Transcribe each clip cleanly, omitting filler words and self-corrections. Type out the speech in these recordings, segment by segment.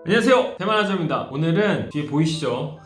안녕하세요, 대만아저입니다. 오늘은 뒤에 보이시죠?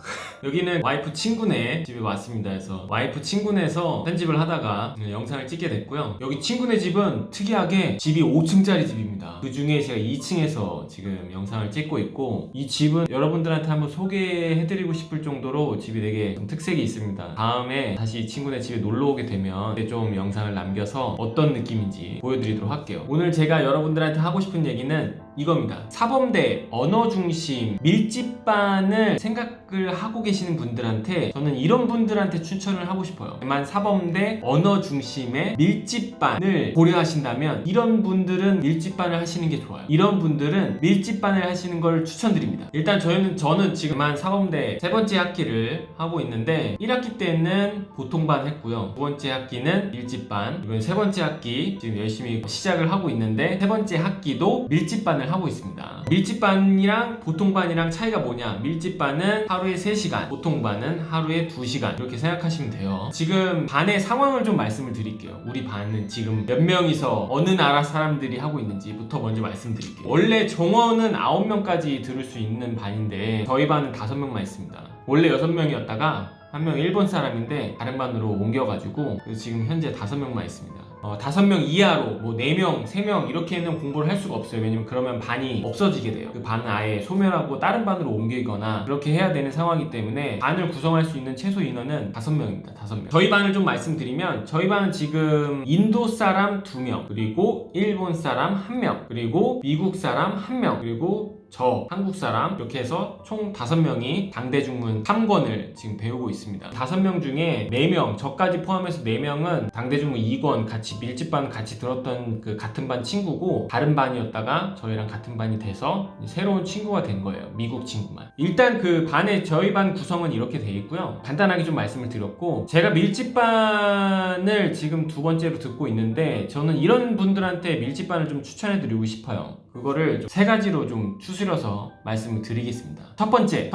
여기는 와이프 친구네 집에 왔습니다. 그래서 와이프 친구네에서 편집을 하다가 영상을 찍게 됐고요. 여기 친구네 집은 특이하게 집이 5층짜리 집입니다. 그 중에 제가 2층에서 지금 영상을 찍고 있고, 이 집은 여러분들한테 한번 소개해드리고 싶을 정도로 집이 되게 좀 특색이 있습니다. 다음에 다시 친구네 집에 놀러 오게 되면 좀 영상을 남겨서 어떤 느낌인지 보여드리도록 할게요. 오늘 제가 여러분들한테 하고 싶은 얘기는 이겁니다. 사범대 언어 중심 밀집반을 생각을 하고 계시는 분들한테 저는 이런 분들한테 추천을 하고 싶어요. 대만 사범대 언어 중심의 밀집반을 고려하신다면 이런 분들은 밀집반을 하시는 게 좋아요. 이런 분들은 밀집반을 하시는 걸 추천드립니다. 일단 저는 지금 대만 사범대 세 번째 학기를 하고 있는데 1학기 때는 보통반 했고요. 두 번째 학기는 밀집반, 이번 세 번째 학기 지금 열심히 시작을 하고 있는데 세 번째 학기도 밀집반을 하고 있습니다. 밀집반이랑 보통반이랑 차이가 뭐냐? 밀집반은 하루에 3시간, 보통반은 하루에 2시간 이렇게 생각하시면 돼요. 지금 반의 상황을 좀 말씀을 드릴게요. 우리 반은 지금 몇 명이서 어느 나라 사람들이 하고 있는지부터 먼저 말씀드릴게요. 원래 정원은 9명까지 들을 수 있는 반인데 저희 반은 5명만 있습니다. 원래 6명이었다가 한 명 일본 사람인데 다른 반으로 옮겨가지고 지금 현재 5명만 있습니다. 5명 이하로 뭐 4명, 3명 이렇게는 공부를 할 수가 없어요. 왜냐면 그러면 반이 없어지게 돼요. 그 반은 아예 소멸하고 다른 반으로 옮기거나 그렇게 해야 되는 상황이기 때문에 반을 구성할 수 있는 최소 인원은 5명입니다. 5명. 저희 반을 좀 말씀드리면 저희 반은 지금 인도 사람 2명, 그리고 일본 사람 1명, 그리고 미국 사람 1명, 그리고 저 한국 사람 이렇게 해서 총 5명이 당대중문 3권을 지금 배우고 있습니다. 5명 중에 4명, 저까지 포함해서 4명은 당대중문 2권 같이 밀집반 같이 들었던 그 같은 반 친구고, 다른 반이었다가 저희랑 같은 반이 돼서 새로운 친구가 된 거예요. 미국 친구만. 일단 그 반의 저희 반 구성은 이렇게 돼 있고요. 간단하게 좀 말씀을 드렸고, 제가 밀집반을 지금 2번째로 듣고 있는데 저는 이런 분들한테 밀집반을 좀 추천해 드리고 싶어요. 그거를 좀 3가지로 좀 추스려서 말씀을 드리겠습니다. 첫 번째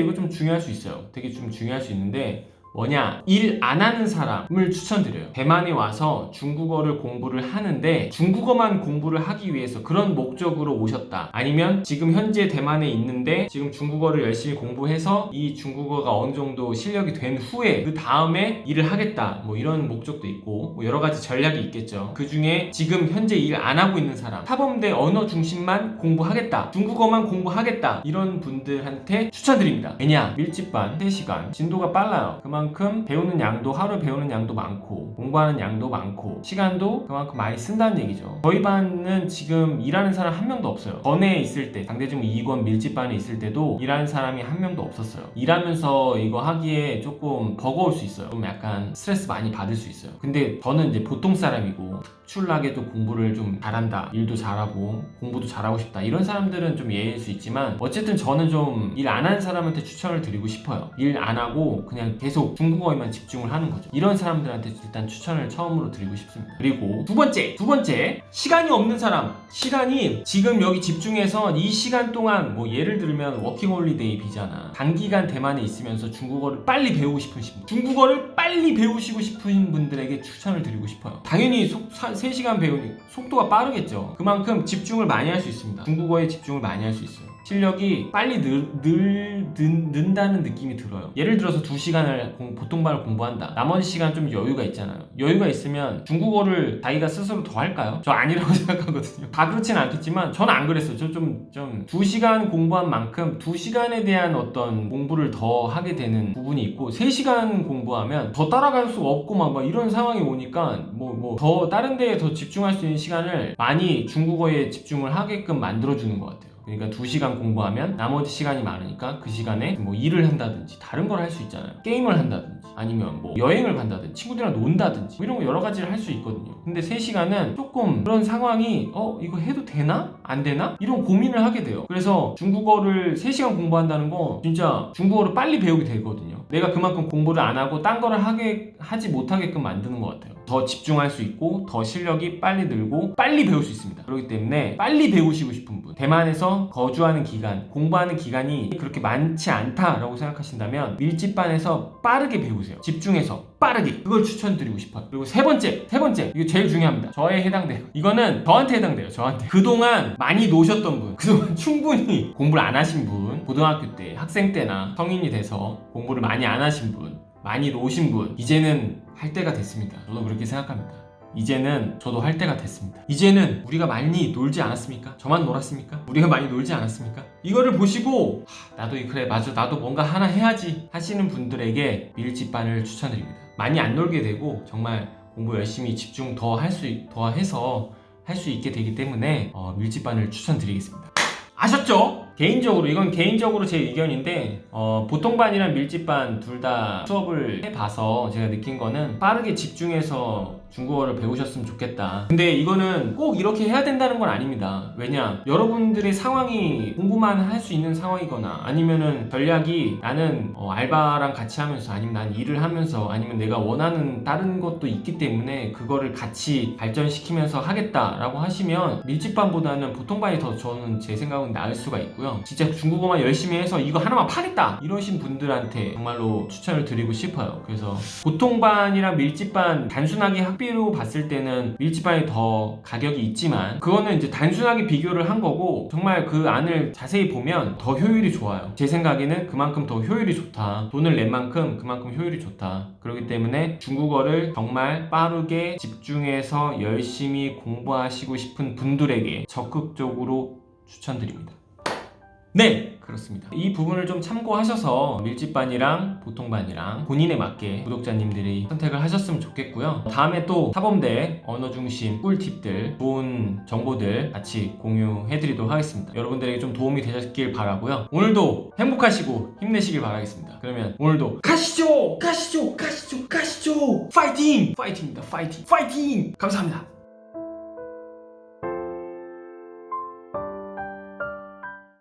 이거 좀 중요할 수 있어요. 되게 좀 중요할 수 있는데 뭐냐? 일 안 하는 사람을 추천드려요. 대만에 와서 중국어를 공부를 하는데 중국어만 공부를 하기 위해서 그런 목적으로 오셨다. 아니면 지금 현재 대만에 있는데 지금 중국어를 열심히 공부해서 이 중국어가 어느 정도 실력이 된 후에 그 다음에 일을 하겠다. 뭐 이런 목적도 있고 뭐 여러 가지 전략이 있겠죠. 그 중에 지금 현재 일 안 하고 있는 사람, 사범대 언어 중심만 공부하겠다, 중국어만 공부하겠다, 이런 분들한테 추천드립니다. 왜냐? 밀집반 3시간 진도가 빨라요. 그만큼 배우는 양도, 하루 배우는 양도 많고 공부하는 양도 많고 시간도 그만큼 많이 쓴다는 얘기죠. 저희 반은 지금 일하는 사람 한 명도 없어요. 전에 있을 때 당대중 2권 밀집반에 있을 때도 일하는 사람이 한 명도 없었어요. 일하면서 이거 하기에 조금 버거울 수 있어요. 좀 약간 스트레스 많이 받을 수 있어요. 근데 저는 이제 보통 사람이고 특출나게도 공부를 좀 잘한다, 일도 잘하고 공부도 잘하고 싶다, 이런 사람들은 좀 예일 수 있지만 어쨌든 저는 좀 일 안 하는 사람한테 추천을 드리고 싶어요. 일 안 하고 그냥 계속 중국어에만 집중을 하는 거죠. 이런 사람들한테 일단 추천을 처음으로 드리고 싶습니다. 그리고 두 번째 시간이 없는 사람, 시간이 지금 여기 집중해서 이 시간 동안 뭐 예를 들면 워킹홀리데이 비자나 단기간 대만에 있으면서 중국어를 빨리 배우고 싶으신 분, 중국어를 빨리 배우시고 싶으신 분들에게 추천을 드리고 싶어요. 당연히 3시간 배우니 속도가 빠르겠죠. 그만큼 집중을 많이 할 수 있습니다. 중국어에 집중을 많이 할 수 있어요. 실력이 빨리 는다는 느낌이 들어요. 예를 들어서 2시간을 보통반을 공부한다. 나머지 시간 좀 여유가 있잖아요. 여유가 있으면 중국어를 자기가 스스로 더 할까요? 저 아니라고 생각하거든요. 다 그렇지는 않겠지만 저는 안 그랬어요. 저 좀 2시간 공부한 만큼 2시간에 대한 어떤 공부를 더 하게 되는 부분이 있고, 3시간 공부하면 더 따라갈 수가 없고 막 이런 상황이 오니까 더 다른 데에 더 집중할 수 있는 시간을 많이 중국어에 집중을 하게끔 만들어주는 것 같아요. 그러니까 2시간 공부하면 나머지 시간이 많으니까 그 시간에 뭐 일을 한다든지 다른 걸 할 수 있잖아요. 게임을 한다든지 아니면 뭐 여행을 간다든지 친구들이랑 논다든지 뭐 이런 거 여러 가지를 할 수 있거든요. 근데 3시간은 조금 그런 상황이 이거 해도 되나? 안 되나? 이런 고민을 하게 돼요. 그래서 중국어를 3시간 공부한다는 거 진짜 중국어를 빨리 배우게 되거든요. 내가 그만큼 공부를 안 하고 딴 거를 하지 못하게끔 만드는 것 같아요. 더 집중할 수 있고 더 실력이 빨리 늘고 빨리 배울 수 있습니다. 그렇기 때문에 빨리 배우시고 싶은 분, 대만에서 거주하는 기간, 공부하는 기간이 그렇게 많지 않다라고 생각하신다면 밀집반에서 빠르게 배우세요. 집중해서 빠르게 그걸 추천드리고 싶어요. 그리고 세 번째 이거 제일 중요합니다. 저에 해당돼요. 이거는 저한테 해당돼요. 저한테 그동안 많이 노셨던 분, 그동안 충분히 공부를 안 하신 분, 고등학교 때 학생 때나 성인이 돼서 공부를 많이 안 하신 분, 많이 노신 분, 이제는 할 때가 됐습니다. 저도 그렇게 생각합니다. 이제는 저도 할 때가 됐습니다. 이제는 우리가 많이 놀지 않았습니까? 저만 놀았습니까? 우리가 많이 놀지 않았습니까? 이거를 보시고 나도 그래 맞아 나도 뭔가 하나 해야지 하시는 분들에게 밀집반을 추천드립니다. 많이 안 놀게 되고 정말 공부 열심히 집중 더 해서 할 수 있게 되기 때문에 밀집반을 추천드리겠습니다. 아셨죠? 이건 개인적으로 제 의견인데 보통반이랑 밀집반 둘 다 수업을 해봐서 제가 느낀 거는 빠르게 집중해서 중국어를 배우셨으면 좋겠다. 근데 이거는 꼭 이렇게 해야 된다는 건 아닙니다. 왜냐? 여러분들의 상황이 공부만 할 수 있는 상황이거나 아니면은 전략이 나는 알바랑 같이 하면서 아니면 난 일을 하면서 아니면 내가 원하는 다른 것도 있기 때문에 그거를 같이 발전시키면서 하겠다라고 하시면 밀집반보다는 보통반이 더 저는 제 생각은 나을 수가 있고요. 진짜 중국어만 열심히 해서 이거 하나만 파겠다 이러신 분들한테 정말로 추천을 드리고 싶어요. 그래서 보통반이랑 밀집반 단순하게 학비로 봤을 때는 밀집반이 더 가격이 있지만 그거는 이제 단순하게 비교를 한 거고 정말 그 안을 자세히 보면 더 효율이 좋아요. 제 생각에는 그만큼 더 효율이 좋다. 돈을 낸 만큼 그만큼 효율이 좋다. 그렇기 때문에 중국어를 정말 빠르게 집중해서 열심히 공부하시고 싶은 분들에게 적극적으로 추천드립니다. 네! 그렇습니다. 이 부분을 좀 참고하셔서 밀집반이랑 보통반이랑 본인에 맞게 구독자님들이 선택을 하셨으면 좋겠고요. 다음에 또 사범대 언어중심 꿀팁들, 좋은 정보들 같이 공유해드리도록 하겠습니다. 여러분들에게 좀 도움이 되셨길 바라고요. 오늘도 행복하시고 힘내시길 바라겠습니다. 그러면 오늘도 가시죠! 파이팅! 파이팅입니다. 파이팅! 감사합니다.